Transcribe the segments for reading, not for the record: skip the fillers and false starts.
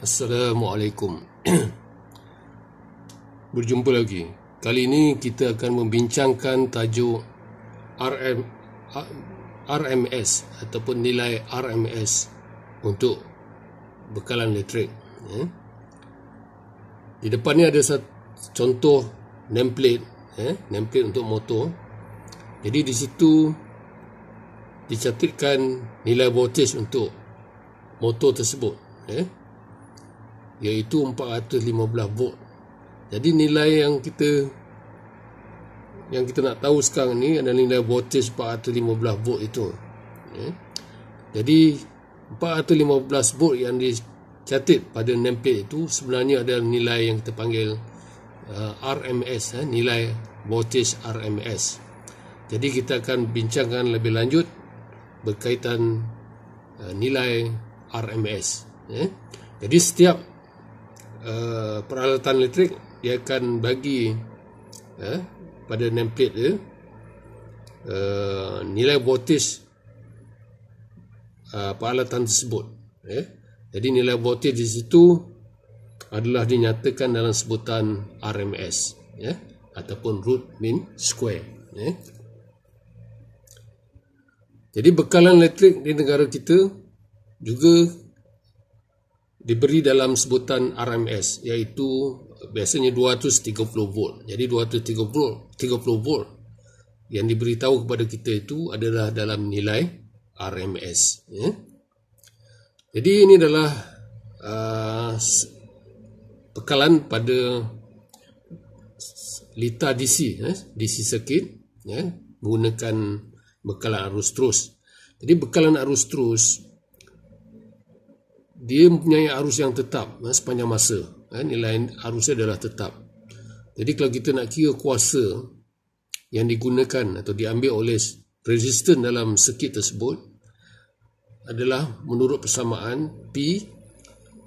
Assalamualaikum. Berjumpa lagi. Kali ini kita akan membincangkan tajuk RMS ataupun nilai RMS untuk bekalan elektrik. Di depan ni ada satu contoh nameplate, nameplate untuk motor. Jadi di situ dicatatkan nilai voltage untuk motor tersebut, iaitu 415 volt. Jadi nilai yang kita nak tahu sekarang ni adalah nilai voltage 415 volt itu. Jadi 415 volt yang dicatat pada nameplate itu sebenarnya adalah nilai yang kita panggil RMS, nilai voltage RMS. Jadi kita akan bincangkan lebih lanjut berkaitan nilai RMS. Jadi setiap peralatan elektrik dia akan bagi pada nameplate dia nilai voltage peralatan tersebut. Jadi nilai voltage di situ adalah dinyatakan dalam sebutan RMS, ataupun root mean square. Jadi bekalan elektrik di negara kita juga diberi dalam sebutan RMS, iaitu biasanya 230 volt. Jadi 230 volt yang diberitahu kepada kita itu adalah dalam nilai RMS. Jadi ini adalah bekalan pada lita DC, DC circuit, menggunakan bekalan arus terus. Jadi bekalan arus terus dia mempunyai arus yang tetap sepanjang masa. Nilai arusnya adalah tetap. Jadi kalau kita nak kira kuasa yang digunakan atau diambil oleh resistor dalam sirkuit tersebut adalah menurut persamaan P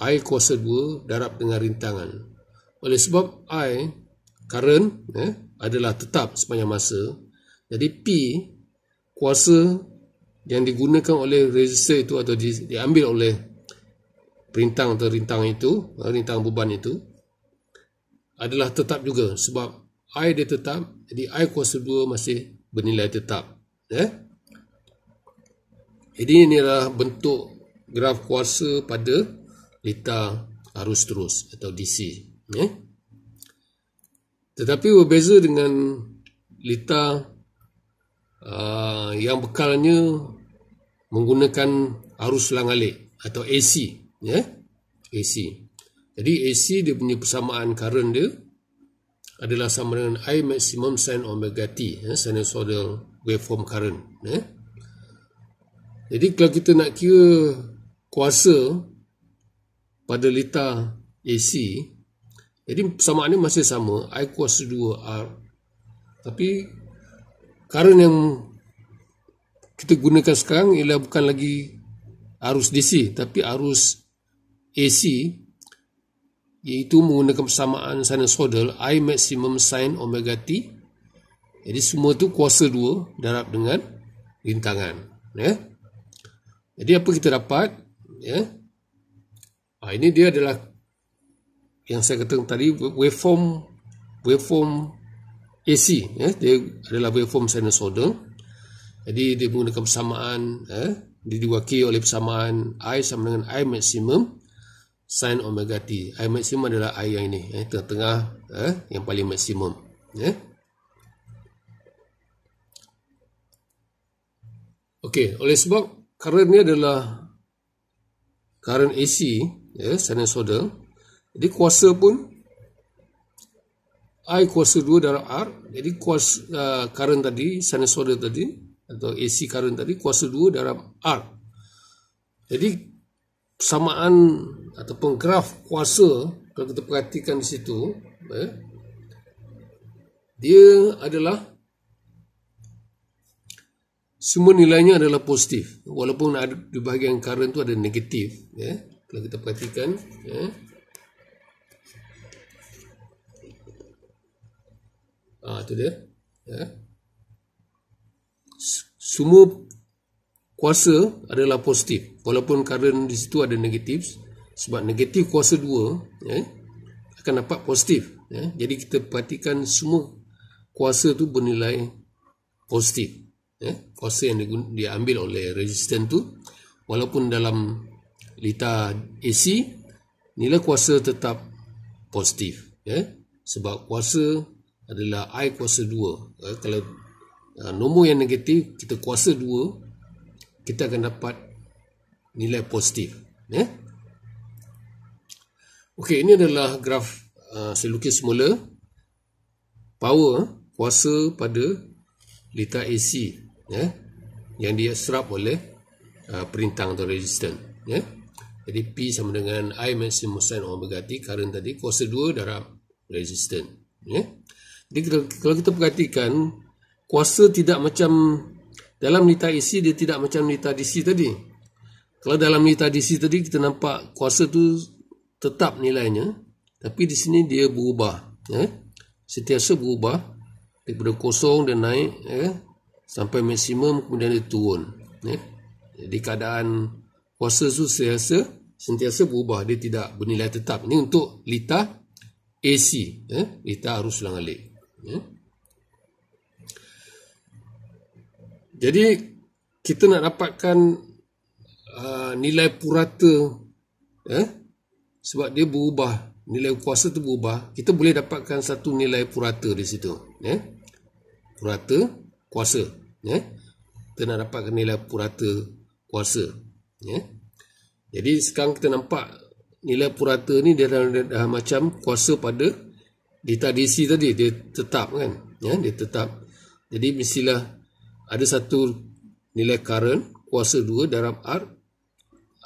I kuasa 2 darab dengan rintangan. Oleh sebab I current adalah tetap sepanjang masa, jadi P kuasa yang digunakan oleh resistor itu atau diambil oleh perintang atau rintang beban itu adalah tetap juga, sebab I dia tetap, jadi I kuasa 2 masih bernilai tetap. Jadi ini adalah bentuk graf kuasa pada lita arus terus atau DC. Tetapi berbeza dengan lita yang bekalnya menggunakan arus selang alik atau AC. AC. Jadi AC dia punya persamaan current dia adalah sama dengan I maximum sin omega t, sinusoidal waveform current. Jadi kalau kita nak kira kuasa pada lita AC, jadi persamaan ni masih sama, I kuasa 2 R. Tapi current yang kita gunakan sekarang ialah bukan lagi arus DC, tapi arus AC, iaitu menggunakan persamaan sinusoidal I maximum sin omega t. Jadi semua tu kuasa 2 darab dengan rintangan. Jadi apa kita dapat? Ini dia adalah yang saya katakan tadi, waveform AC. Dia adalah waveform sinusoidal. Jadi dia menggunakan persamaan, dia diwakili oleh persamaan I sama dengan I maximum sin omega t. I maksimum adalah I yang ini, tengah-tengah, yang paling maksimum. Okey, oleh sebab current ni adalah current AC, sinusoidal, jadi kuasa pun I kuasa 2 darab R. Jadi kuasa current tadi, sinusoidal tadi atau AC current tadi, kuasa 2 darab R. Jadi persamaan ataupun graf kuasa, kalau kita perhatikan di situ, dia adalah semua nilainya adalah positif, walaupun ada di bahagian current tu ada negatif. Kalau kita perhatikan, itu dia. Semua kuasa adalah positif walaupun current di situ ada negatif, sebab negatif kuasa 2 akan dapat positif. Jadi kita perhatikan semua kuasa tu bernilai positif. Kuasa yang diambil oleh resistan tu, walaupun dalam litar AC nilai kuasa tetap positif. Sebab kuasa adalah I kuasa 2. Kalau nombor yang negatif kita kuasa 2, kita akan dapat nilai positif. Okey, ini adalah graf saya lukis semula power kuasa pada litar AC yang diserap oleh perintang atau resistan. Jadi P sama dengan I maximum sin omega T, current tadi kuasa 2 darab resistan. Jadi kalau kita perhatikan, kuasa tidak macam dalam litar AC, dia tidak macam litar DC tadi. Kalau dalam litar DC tadi kita nampak kuasa tu tetap nilainya, tapi di sini dia berubah. Sentiasa berubah daripada kosong dia naik sampai maksimum, kemudian dia turun. Jadi keadaan kuasa tu sentiasa berubah, dia tidak bernilai tetap. Ini untuk litar AC, litar arus ulang alik. Jadi kita nak dapatkan nilai purata, sebab dia berubah, nilai kuasa tu berubah, kita boleh dapatkan satu nilai purata di situ. Purata kuasa. Kita nak dapatkan nilai purata kuasa. Jadi sekarang kita nampak nilai purata ni dia dah macam kuasa pada litar DC tadi, dia tetap kan. Dia tetap. Jadi mestilah ada satu nilai current kuasa 2 darab R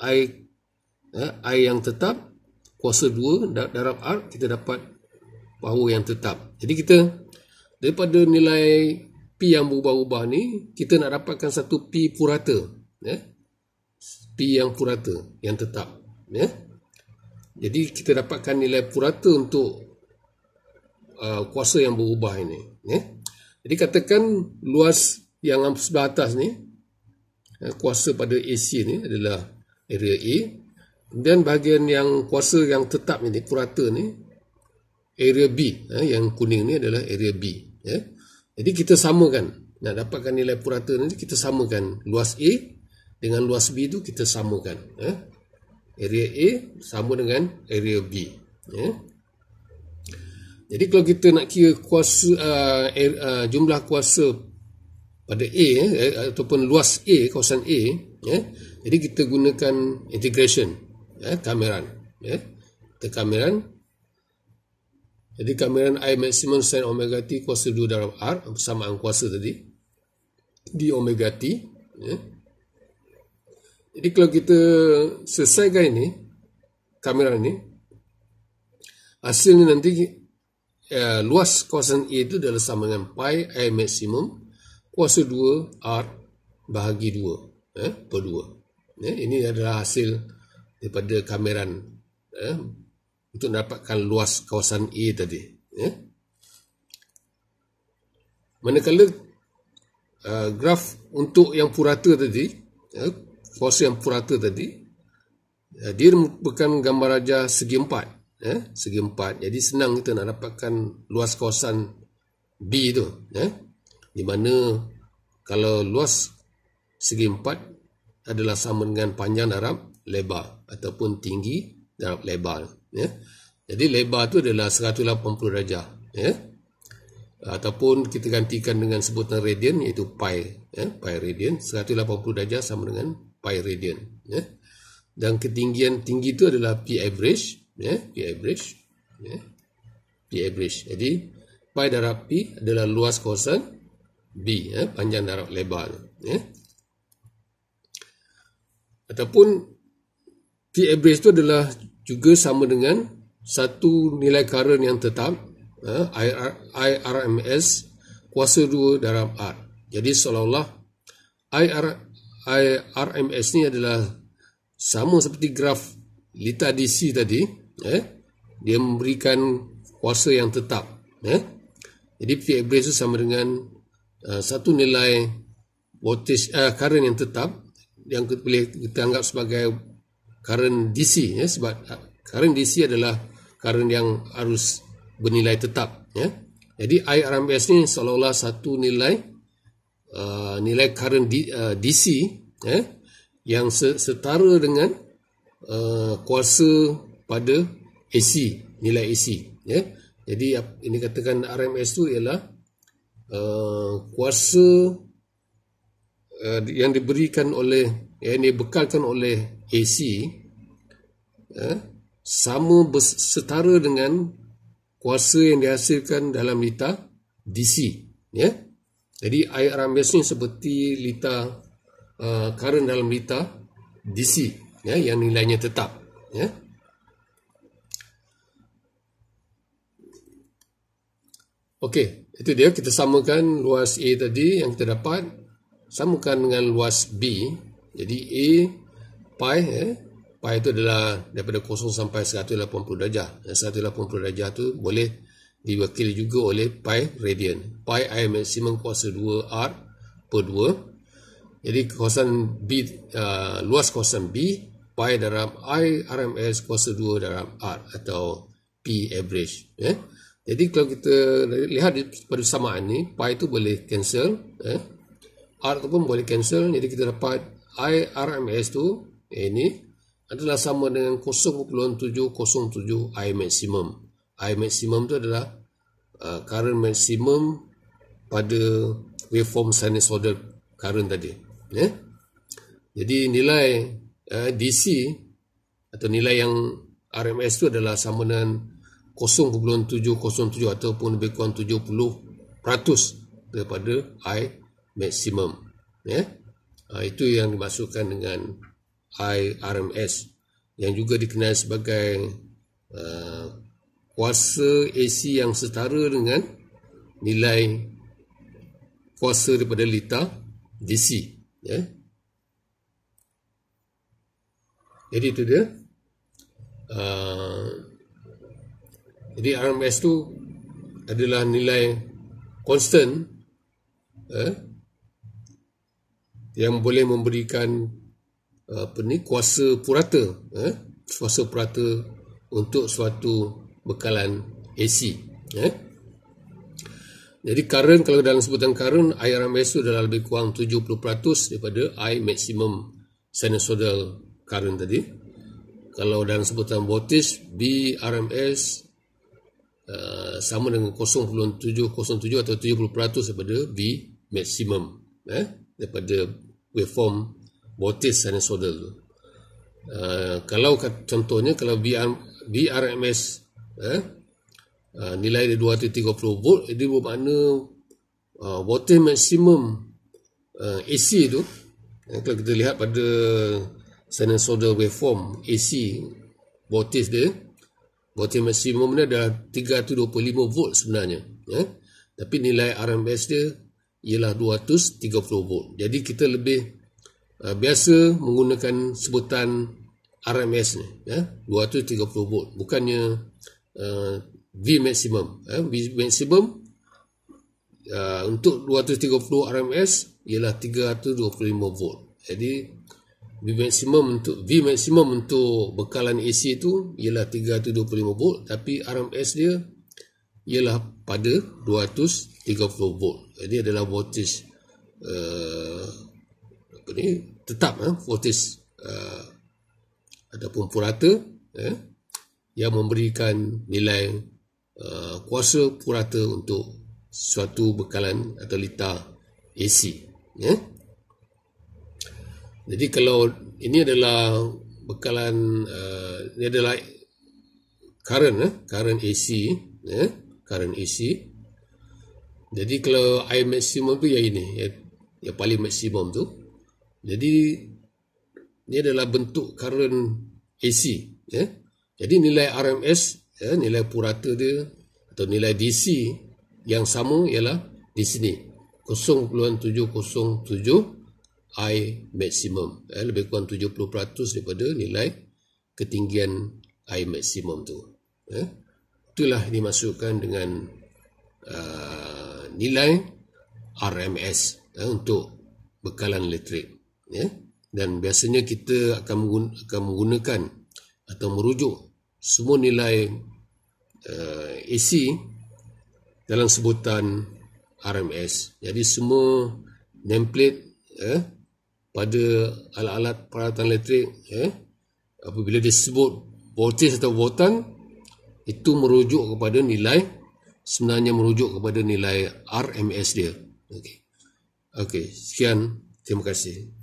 I yang tetap, kuasa 2 darab R, kita dapat power yang tetap. Jadi kita daripada nilai P yang berubah-ubah ni, kita nak dapatkan satu P purata. P yang purata, yang tetap. Jadi kita dapatkan nilai purata untuk kuasa yang berubah ini. Jadi katakan luas yang sebelah atas ni, kuasa pada AC ni adalah area A. Kemudian bahagian yang kuasa yang tetap ni, purata ni, area B. Yang kuning ni adalah area B. Jadi kita samakan. Nak dapatkan nilai purata ni, kita samakan luas A dengan luas B tu kita samakan. Area A sama dengan area B. Jadi kalau kita nak kira kuasa jumlah kuasa pada A ataupun luas A, kawasan A, jadi kita gunakan integration, kameran. Kita kameran. Jadi kameran I maximum sin omega T kuasa 2 darab R, persamaan kuasa tadi, di omega T. Jadi kalau kita selesaikan ini, kameran ini, hasilnya nanti luas kawasan A itu adalah sama dengan pi I maksimum kuasa 2 R bahagi 2 per 2. Ini adalah hasil daripada kameran untuk mendapatkan luas kawasan A tadi. Manakala graf untuk yang purata tadi, kuasa yang purata tadi, dia merupakan gambar raja segi 4. Segi 4. Jadi senang kita nak dapatkan luas kawasan B tu. Di mana kalau luas segi 4 adalah sama dengan panjang darab lebar ataupun tinggi darab lebar. Jadi lebar tu adalah 180 darjah. Ataupun kita gantikan dengan sebutan radian, iaitu pi. Pi radian, 180 darjah sama dengan pi radian. Dan ketinggian tinggi itu adalah P average. P average. P average. Jadi pi darab P adalah luas kawasan B, panjang darab lebar. Ataupun P average itu adalah juga sama dengan satu nilai current yang tetap, IRMS kuasa 2 darab R. Jadi seolah-olah IRMS ni adalah sama seperti graf litar DC tadi. Dia memberikan kuasa yang tetap. Jadi P average itu sama dengan satu nilai voltage current yang tetap yang boleh kita anggap sebagai current DC, ya, sebab current DC adalah current yang harus bernilai tetap, ya. Jadi IRMS ni seolah-olah satu nilai current DC, ya, yang setara dengan kuasa pada AC, nilai AC, ya. Jadi ini katakan RMS tu ialah kuasa yang diberikan oleh, yang dibekalkan oleh AC, setara dengan kuasa yang dihasilkan dalam litar DC, ya. Jadi IRMS ni seperti litar current dalam litar DC, ya, yang nilainya tetap, ya. Okey, itu dia, kita samakan luas A tadi yang kita dapat, samakan dengan luas B. Jadi A pi, pi itu adalah daripada 0 sampai 180 darjah. 180 darjah tu boleh diwakili juga oleh pi radian. Pi I maksimum kuasa 2R per 2. Jadi kawasan B, luas kawasan B, pi dalam I RMS kuasa 2 dalam R atau P average, ya. Jadi kalau kita lihat pada samaan ni, pi itu boleh cancel, R tu pun boleh cancel. Jadi kita dapat I RMS tu, ini adalah sama dengan 0.707 I maximum. I maximum tu adalah current maximum pada waveform sinusoidal current tadi, ya. Jadi nilai DC atau nilai yang RMS tu adalah sama dengan 0.707 ataupun lebih kurang 70% daripada I maximum, ya. Itu yang dimaksudkan dengan I RMS, yang juga dikenal sebagai kuasa AC yang setara dengan nilai kuasa daripada litar DC, ya. Jadi itu dia. Jadi RMS tu adalah nilai constant, yang boleh memberikan kuasa purata, kuasa purata untuk suatu bekalan AC, ya. Jadi current, kalau dalam sebutan current, IRMS itu adalah lebih kurang 70% daripada I maximum sinusoidal current tadi. Kalau dalam sebutan voltage, BRMS sama dengan 0.707 atau 70% daripada V maximum, daripada waveform voltage sinusoidal tu. Kalau contohnya, kalau VRMS nilai dia 230 volt, dia bermakna voltage maksimum AC tu, kalau kita lihat pada sinusoidal waveform AC, voltage dia, voltage maksimum dia adalah 325 volt sebenarnya, ya? Tapi nilai RMS dia ialah 230 volt. Jadi kita lebih biasa menggunakan sebutan RMS ni, ya, 230 volt, bukannya V maximum. V maximum untuk 230 RMS ialah 325 volt. Jadi V maximum untuk bekalan AC itu ialah 325 volt, tapi RMS dia ialah pada 230 volt. Jadi adalah voltage tetap, voltage ataupun purata, yang memberikan nilai kuasa purata untuk suatu bekalan atau litar AC, ya. Jadi kalau ini adalah bekalan, ini adalah current AC, ya, current AC. Jadi kalau I maximum tu yang ini, yang paling maksimum tu. Jadi ini adalah bentuk current AC, ya. Jadi nilai RMS, ya, nilai purata dia atau nilai DC yang sama ialah di sini 0.707 I maximum, lebih kurang 70% daripada nilai ketinggian I maximum tu, ya. Itulah dimasukkan dengan nilai RMS, untuk bekalan elektrik, ya. Dan biasanya kita akan menggunakan atau merujuk semua nilai AC dalam sebutan RMS. Jadi semua nameplate pada alat-alat peralatan elektrik apabila disebut voltage atau voltan, itu merujuk kepada nilai, sebenarnya merujuk kepada nilai RMS dia. Okey, sekian, terima kasih.